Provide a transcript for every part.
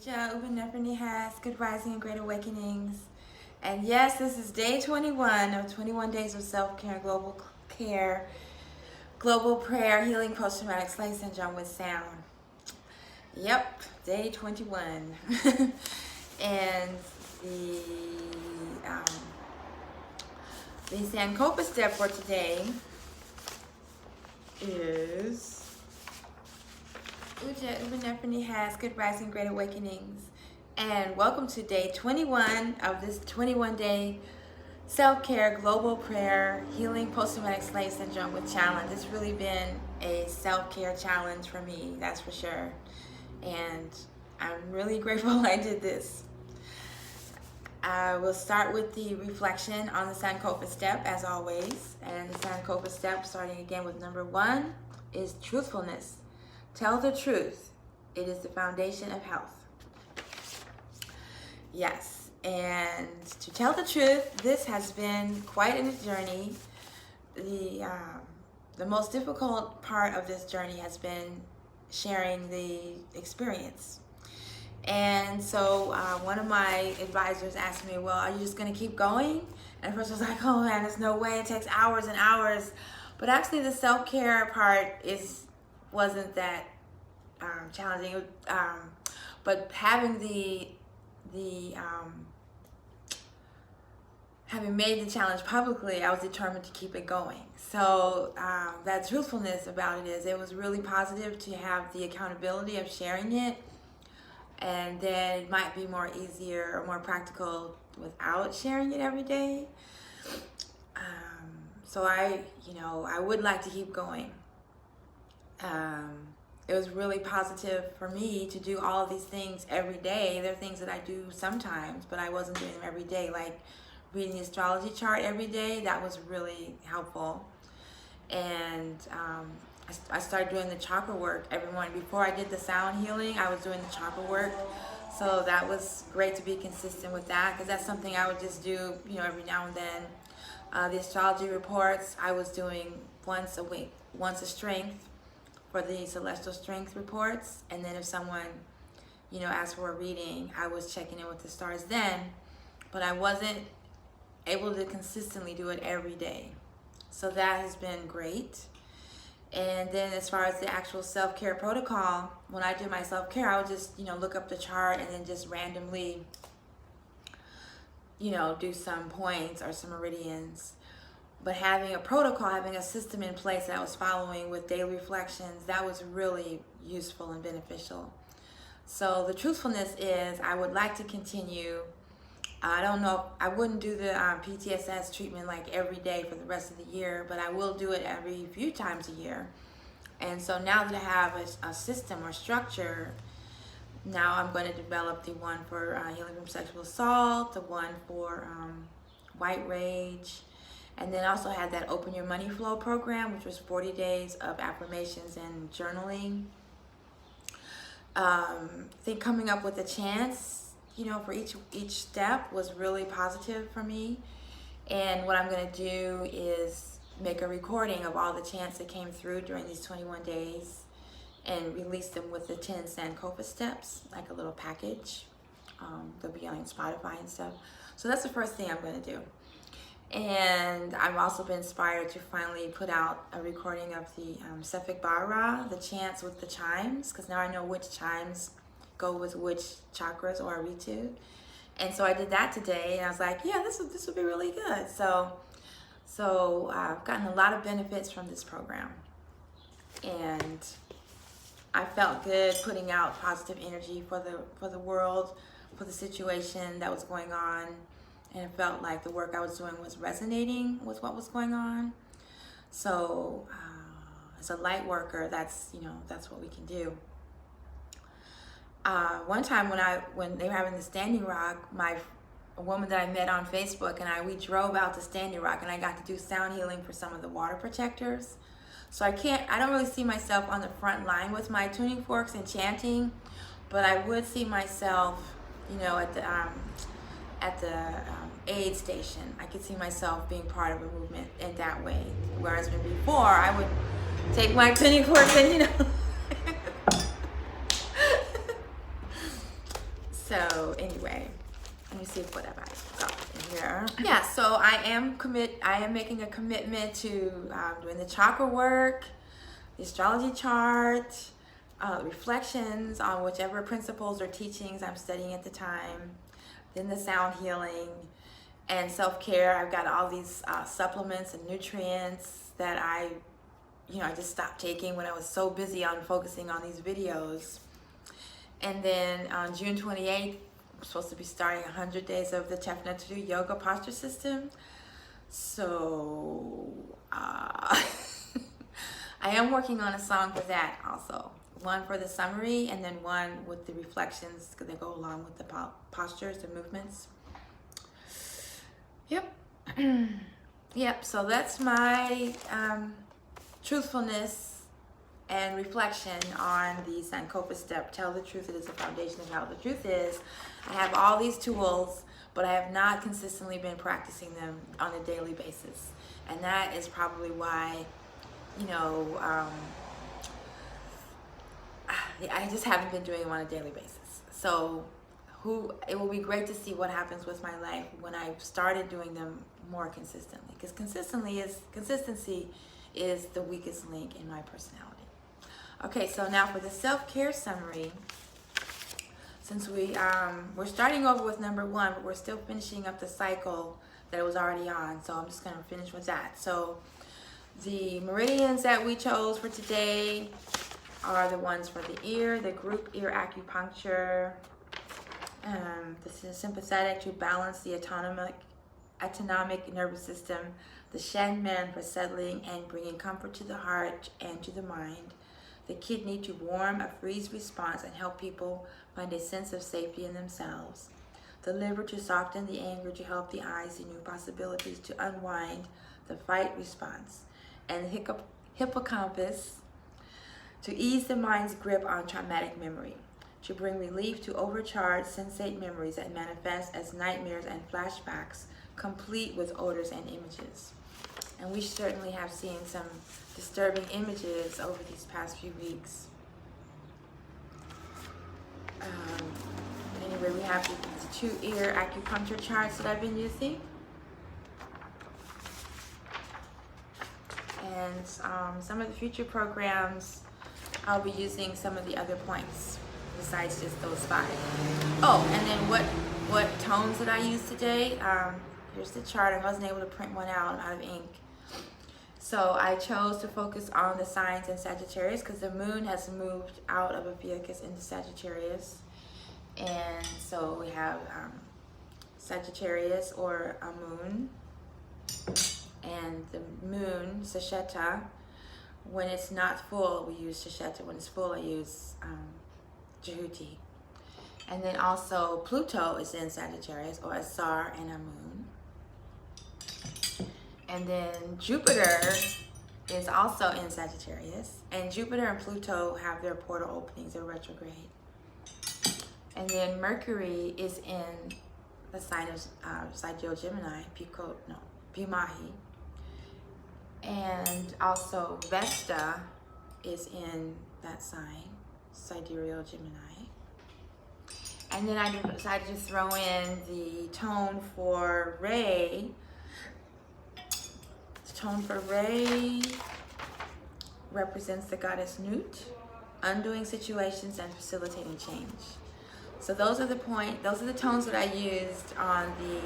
Uben Nefer, Good Rising and Great Awakenings. And yes, this is day 21 of 21 days of self-care, global care, global prayer, healing post-traumatic slave syndrome with sound. Yep, day 21. And the Sankofa step for today is Uben Nefer, Good Rising, Great Awakenings. And welcome to day 21 of this 21-day self-care, global prayer, healing post-traumatic slave syndrome with challenge. It's really been a self-care challenge for me, that's for sure. And I'm really grateful I did this. I will start with the reflection on the Sankofa step, as always. And the Sankofa step, starting again with number 1, is truthfulness. Tell the truth. It is the foundation of health. Yes, and to tell the truth, this has been quite a journey. The most difficult part of this journey has been sharing the experience. And so one of my advisors asked me, well, are you just going to keep going? And at first I was like, oh man, there's no way. It takes hours and hours. But actually the self-care part wasn't that challenging. But having having made the challenge publicly, I was determined to keep it going. So that truthfulness about it is, it was really positive to have the accountability of sharing it. And then it might be more easier or more practical without sharing it every day. So I would like to keep going. It was really positive for me to do all of these things every day. There are things that I do sometimes, but I wasn't doing them every day, like reading the astrology chart every day. That was really helpful. And I started doing the chakra work every morning. Before I did the sound healing, I was doing the chakra work. So that was great to be consistent with that, because that's something I would just do, every now and then. The astrology reports, I was doing once a week, once a strength for the celestial strength reports. And then if someone, asked for a reading, I was checking in with the stars then. But I wasn't able to consistently do it every day. So that has been great. And then as far as the actual self-care protocol, when I do my self-care, I would just, look up the chart and then just randomly, do some points or some meridians. But having a protocol, having a system in place that I was following with daily reflections, that was really useful and beneficial. So the truthfulness is, I would like to continue. I don't know, I wouldn't do the PTSS treatment like every day for the rest of the year, but I will do it every few times a year. And so now that I have a system or structure, now I'm going to develop the one for healing from sexual assault, the one for white rage, and then also had that Open Your Money Flow program, which was 40 days of affirmations and journaling. I think coming up with a chance, for each step was really positive for me. And what I'm going to do is make a recording of all the chants that came through during these 21 days and release them with the 10 Sankofa steps, like a little package. They'll be on Spotify and stuff. So that's the first thing I'm going to do. And I've also been inspired to finally put out a recording of the Sefik Bara, the chants with the chimes, because now I know which chimes go with which chakras or Aritu. And so I did that today, and I was like, yeah, this would be really good. So I've gotten a lot of benefits from this program, and I felt good putting out positive energy for the world, for the situation that was going on, and it felt like the work I was doing was resonating with what was going on. So as a light worker, that's what we can do. One time when they were having the Standing Rock, a woman that I met on Facebook and we drove out to Standing Rock, and I got to do sound healing for some of the water protectors. So I don't really see myself on the front line with my tuning forks and chanting, but I would see myself, at the aid station. I could see myself being part of a movement in that way. Whereas before, I would take my tuning forks and So anyway, let me see what have I got in here. Yeah, so I am making a commitment to doing the chakra work, the astrology chart, reflections on whichever principles or teachings I'm studying at the time, then the sound healing and self-care. I've got all these supplements and nutrients that I just stopped taking when I was so busy on focusing on these videos. And then on June 28th, I'm supposed to be starting 100 days of the Tjef Neteru yoga posture system. So I am working on a song for that also. One for the summary and then one with the reflections that go along with the postures, the movements. Yep. Yep, so that's my truthfulness and reflection on the Sankofa step. Tell the truth, it is the foundation of how the truth is. I have all these tools, but I have not consistently been practicing them on a daily basis. And that is probably why, I just haven't been doing them on a daily basis. So it will be great to see what happens with my life when I've started doing them more consistently. Because consistency is the weakest link in my personality. Okay, so now for the self-care summary. Since we're starting over with number 1, but we're still finishing up the cycle that it was already on. So I'm just going to finish with that. So the meridians that we chose for today are the ones for the ear, the group ear acupuncture. This is sympathetic to balance the autonomic nervous system, the Shen Men for settling and bringing comfort to the heart and to the mind, the kidney to warm a freeze response and help people find a sense of safety in themselves, the liver to soften the anger to help the eyes see new possibilities to unwind the fight response, and the hippocampus to ease the mind's grip on traumatic memory, to bring relief to overcharged sensate memories that manifest as nightmares and flashbacks, complete with odors and images. And we certainly have seen some disturbing images over these past few weeks. Anyway, we have the 2 ear acupuncture charts that I've been using. And some of the future programs, I'll be using some of the other points besides just those 5. Oh, and then what tones did I use today? Here's the chart. I wasn't able to print one out of ink. So I chose to focus on the signs in Sagittarius because the moon has moved out of Ophiuchus into Sagittarius. And so we have Sagittarius or a moon. And the moon, Sasheta, when it's not full, we use Sasheta. When it's full, I use Jehuti. And then also Pluto is in Sagittarius, or Asar and a moon. And then Jupiter is also in Sagittarius. And Jupiter and Pluto have their portal openings, they're retrograde. And then Mercury is in the sign of Sidereal Gemini, Pumahi. And also Vesta is in that sign, Sidereal Gemini. And then I decided to throw in the tone for Ray. The tone for Ray represents the goddess Nut, undoing situations and facilitating change. So those are the tones that I used on the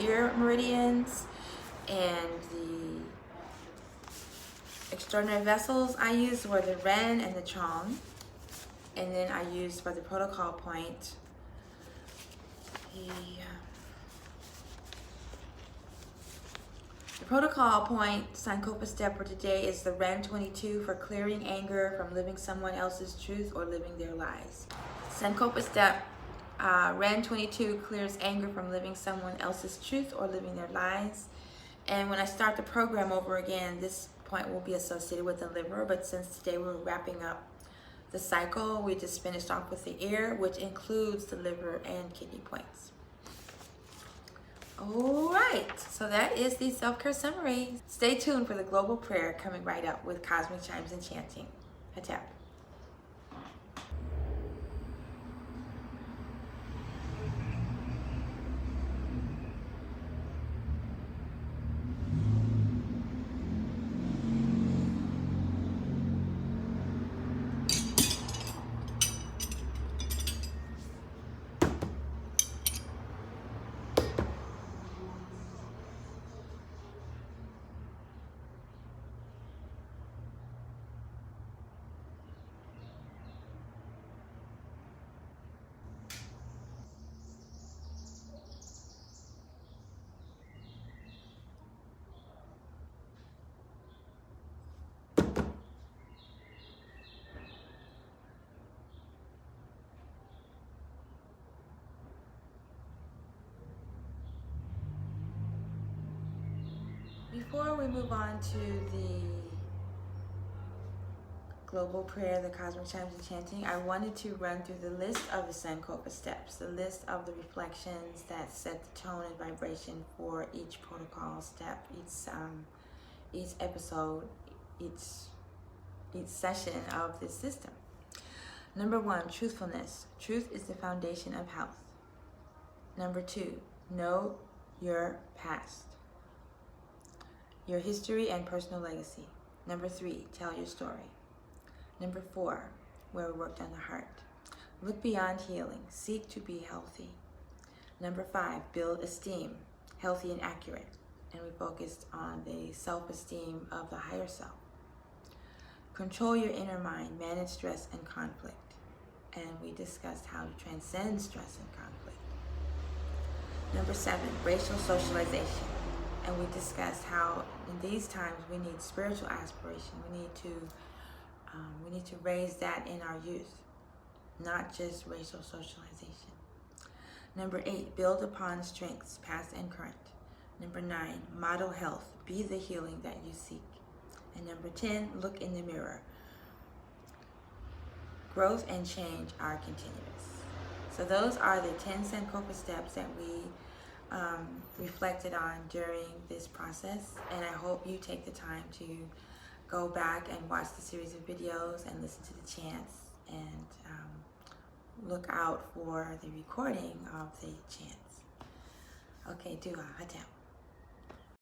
ear meridians, and the extraordinary vessels I used were the Ren and the Chong. And then I used for the protocol point the protocol point Sankofa step for today is the Ren 22 for clearing anger from living someone else's truth or living their lies. Sankofa step Ren 22 clears anger from living someone else's truth or living their lies. And when I start the program over again, this point will be associated with the liver, but since today we're wrapping up the cycle, we just finished off with the ear, which includes the liver and kidney points. All right, so that is the self-care summary. Stay tuned for the global prayer coming right up with Cosmic Chimes and Chanting. Hotep. before we move on to the global prayer, the cosmic chimes and chanting, I wanted to run through the list of the Sankofa Steps, the list of the reflections that set the tone and vibration for each protocol step, each episode, each session of this system. Number 1, truthfulness. Truth is the foundation of health. Number 2, know your past, your history and personal legacy. Number 3, tell your story. Number 4, where we worked on the heart. Look beyond healing. Seek to be healthy. Number 5, build esteem, healthy and accurate. And we focused on the self-esteem of the higher self. Control your inner mind, manage stress and conflict. And we discussed how to transcend stress and conflict. Number 7, racial socialization. And we discussed how in these times we need spiritual aspiration. We need to raise that in our youth, not just racial socialization. Number 8, build upon strengths, past and current. Number 9, model health, be the healing that you seek. And number 10, look in the mirror. Growth and change are continuous. So those are the 10 Sankofa steps that we reflected on during this process. And I hope you take the time to go back and watch the series of videos and listen to the chants and look out for the recording of the chants. Okay, Dua, Hotep.